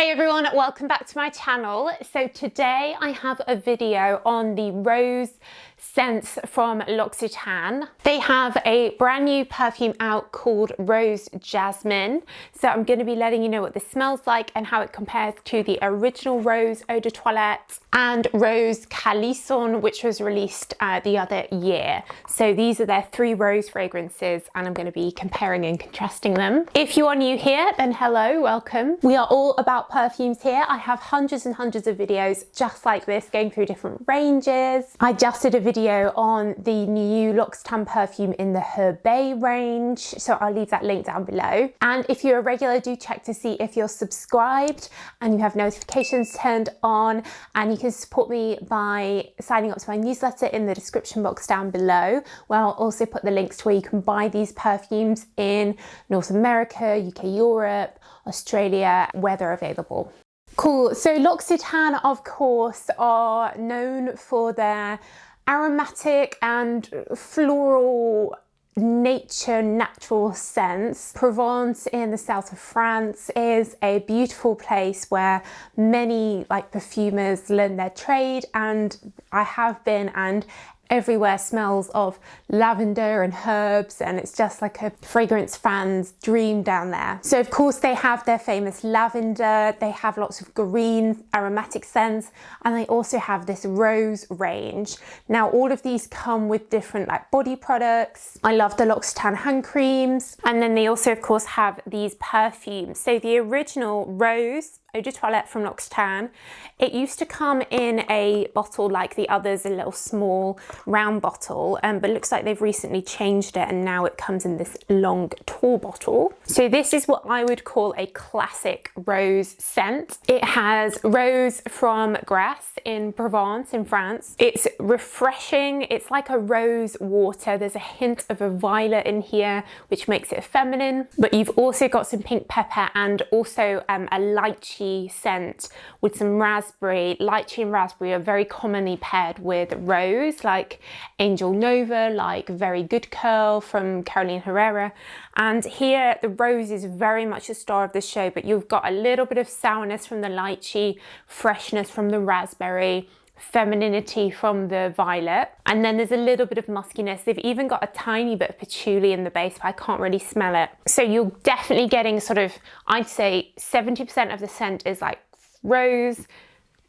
Hey everyone, welcome back to my channel. So today I have a video on the rose scents from Loccitane. They have a brand new perfume out called Rose Jasmine. So I'm going to be letting you know what this smells like and how it compares to the original Rose Eau de Toilette and Rose CALLISON, which was released the other year. So these are their three rose fragrances and I'm going to be comparing and contrasting them. If you are new here, then hello, welcome. We are all about perfumes here. I have hundreds and hundreds of videos just like this going through different ranges. I just did a video on the new Loccitane perfume in the Herbe range, so I'll leave that link down below. And if you're a regular, do check to see if you're subscribed and you have notifications turned on, and you can support me by signing up to my newsletter in the description box down below, where I'll also put the links to where you can buy these perfumes in North America, UK, Europe, Australia, where they're available. Cool. So Loccitane, of course, are known for their aromatic and floral natural scents. Provence in the south of France is a beautiful place where many perfumers learn their trade, and I have been, and everywhere smells of lavender and herbs, and it's just like a fragrance fan's dream down there. So of course they have their famous lavender, they have lots of green aromatic scents, and they also have this rose range. Now all of these come with different body products. I love the Loccitane hand creams, and then they also of course have these perfumes. So the original Rose Eau de Toilette from Loccitane, it used to come in a bottle like the others, a little small round bottle, but it looks like they've recently changed it and now it comes in this long tall bottle. So this is what I would call a classic rose scent. It has rose from Grasse in Provence in France. It's refreshing, it's like a rose water. There's a hint of a violet in here which makes it feminine, but you've also got some pink pepper and also a lychee scent with some raspberry. Lychee and raspberry are very commonly paired with rose, like Angel Nova, like Very Good Curl from Carolina Herrera. And here the rose is very much the star of the show, but you've got a little bit of sourness from the lychee, freshness from the raspberry, femininity from the violet, and then there's a little bit of muskiness. They've even got a tiny bit of patchouli in the base, but I can't really smell it. So you're definitely getting sort of, I'd say 70% of the scent is like rose,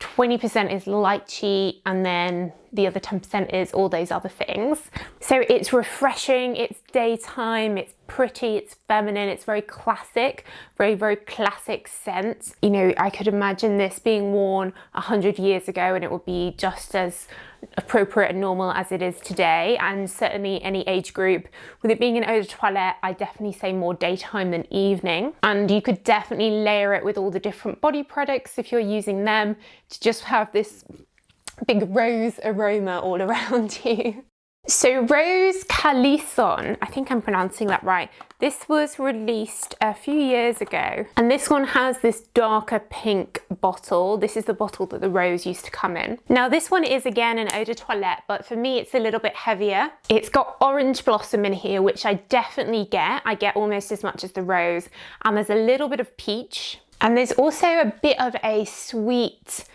20% is lychee, and then the other 10% is all those other things. So it's refreshing, it's daytime, it's pretty, it's feminine, it's very classic, very, very classic scent. You know, I could imagine this being worn 100 years ago and it would be just as appropriate and normal as it is today, and certainly any age group. With it being an eau de toilette, I definitely say more daytime than evening, and you could definitely layer it with all the different body products if you're using them to just have this big rose aroma all around you. So Rose CALLISON, I think I'm pronouncing that right. This was released a few years ago, and this one has this darker pink bottle. This is the bottle that the rose used to come in. Now this one is again an eau de toilette, but for me it's a little bit heavier. It's got orange blossom in here, which I definitely get. I get almost as much as the rose, and there's a little bit of peach, and there's also a bit of a sweet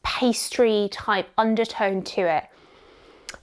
pastry type undertone to it.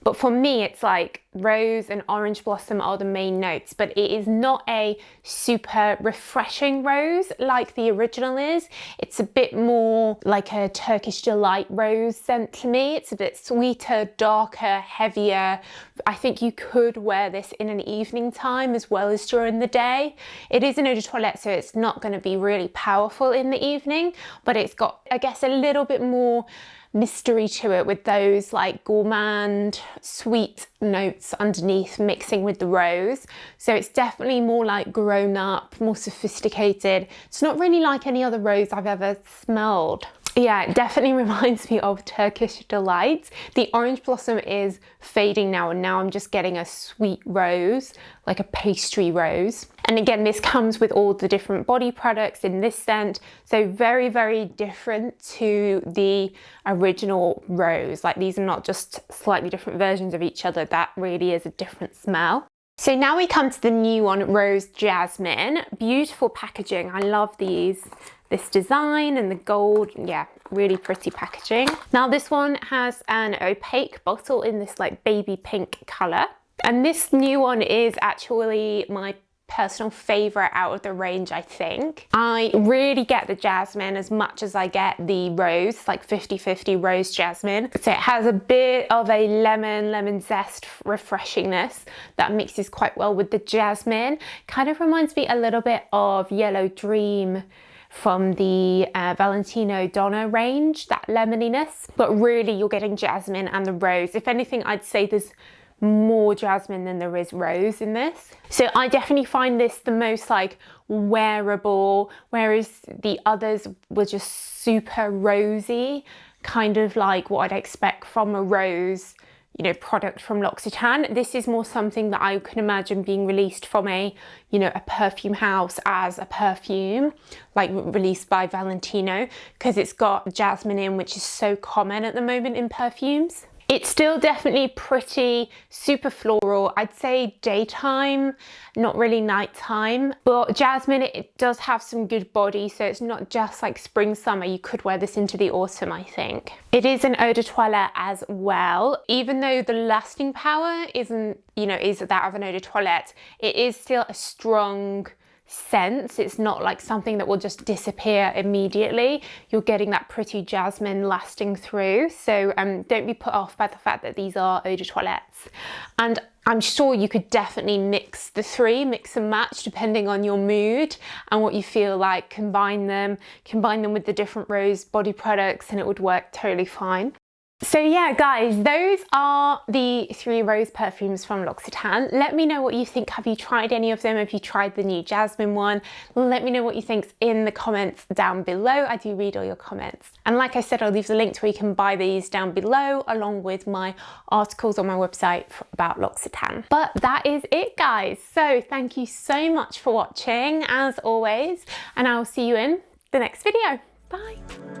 But for me, it's like rose and orange blossom are the main notes, but it is not a super refreshing rose like the original is. It's a bit more like a Turkish delight rose scent to me. It's a bit sweeter, darker, heavier. I think you could wear this in an evening time as well as during the day. It is an eau de toilette, so it's not going to be really powerful in the evening, but it's got, I guess, a little bit more mystery to it with those like gourmand sweet notes underneath mixing with the rose. So it's definitely more like grown up, more sophisticated. It's not really like any other rose I've ever smelled. Yeah, it definitely reminds me of Turkish delight. The orange blossom is fading now, and now I'm just getting a sweet rose, like a pastry rose. And again, this comes with all the different body products in this scent. So very, very different to the original rose. Like these are not just slightly different versions of each other. That really is a different smell. So now we come to the new one, Rose Jasmine. Beautiful packaging. I love these. this design and the gold. Yeah, really pretty packaging. Now this one has an opaque bottle in this like baby pink color. And this new one is actually my personal favorite out of the range, I think. I really get the jasmine as much as I get the rose, like 50-50 rose jasmine. So it has a bit of a lemon zest refreshingness that mixes quite well with the jasmine. Kind of reminds me a little bit of Yellow Dream from the Valentino Donna range, that lemoniness. But really you're getting jasmine and the rose. If anything, I'd say there's more jasmine than there is rose in this. So I definitely find this the most like wearable, whereas the others were just super rosy, kind of like what I'd expect from a rose, you know, product from Loccitane. This is more something that I can imagine being released from a, you know, a perfume house as a perfume, like released by Valentino, because it's got jasmine in, which is so common at the moment in perfumes. It's still definitely pretty super floral. I'd say daytime, not really nighttime. But jasmine, it does have some good body, so it's not just like spring, summer. You could wear this into the autumn, I think. It is an eau de toilette as well. Even though the lasting power isn't, you know, is that of an eau de toilette, it is still a strong scent. It's not like something that will just disappear immediately. You're getting that pretty jasmine lasting through. So don't be put off by the fact that these are eau de toilettes. And I'm sure you could definitely mix the three, mix and match depending on your mood and what you feel like. Combine them with the different rose body products and it would work totally fine. So yeah, guys, those are the 3 rose perfumes from Loccitane. Let me know what you think. Have you tried any of them? Have you tried the new jasmine one? Let me know what you think in the comments down below. I do read all your comments. And like I said, I'll leave the link to where you can buy these down below, along with my articles on my website about Loccitane. But that is it, guys. So thank you so much for watching, as always, and I'll see you in the next video. Bye.